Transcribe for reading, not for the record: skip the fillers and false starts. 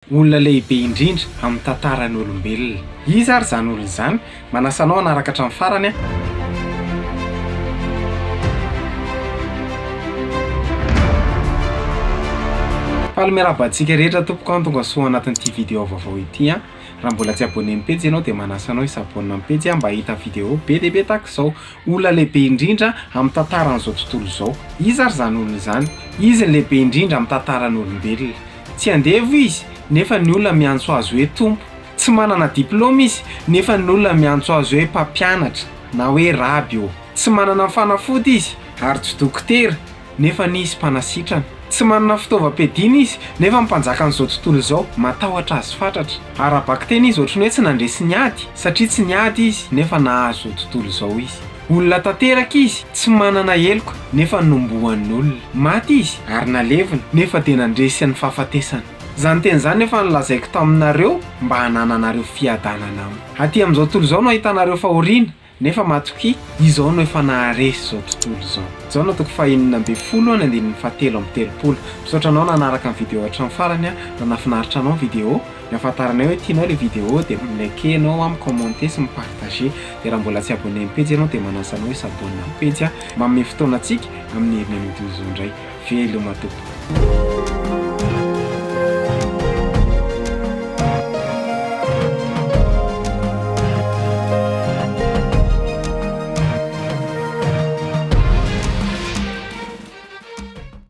Olona lehibe indrindra amin'ny tantaran'olombelona. Izy ary zany olona izany, manasanao hanaraka hatramin'ny farany a. Faly miarabantsika rehetra tompoko an tonga soa anatin'ity vidéo vaovao ity a. Raha mbola tsy abonné amin'ny page ianao dia manasanao hisabonina amin'ny page mba hita vidéo be dia be tahaka izao. Olona lehibe indrindra amin'ny tantaran'izao tontolo izao. Izy ary zany olona izany, izy ny lehibe indrindra amin'ny tantaran'olombelona. Tsy andevo izy nefa ny olona miantso azy hoe tompo. Tsy manana diplôma izy nefa ny olona miantso azy hoe mpampianatra na hoe raby io. Tsy manana fanafody izy ary tsy dokotera nefa izy mpanasitrana. Tsy manana fitaovam-piadiana izy nefa mpanjaka an'izao tontolo izao matahotra azy fatratra. Ara-bakteny izy ohatrany hoe tsy nandresy niady satria tsy niady izy nefa nahazo izao tontolo izao izy. Olona tanteraka izy, tsy manana heloka nefa nombohan'ny olona. Maty izy ary nalevina nefa dia nandresy ny fahafatesana. Zany teny izany nefa nolazaiko taminareo mba hanananareo fiadanana aminy. Aty amin'izao tontolo izao no ahitanareo fahoriana nefa matoki izao no efa naharesy izao tontolo izao. Izao no toko fahaenina amby folo ny andininy fahatelo amby telopolo. Misaotra anao nanaraka ny vidéo hatramin'ny farany a. Raha nahafinaritra anao ny vidéo, ny ahafantaranay hoe tianao ilay vidéo dia like anao amin'ny commenter sy mipartager. Dia raha mbola tsy abonné amin'ny page ianao dia manasanao hoe s'abonner amin'ny page a. Manome fotoana antsika amin'ny herin'ny vidéo izao indray. Veloma tompoko.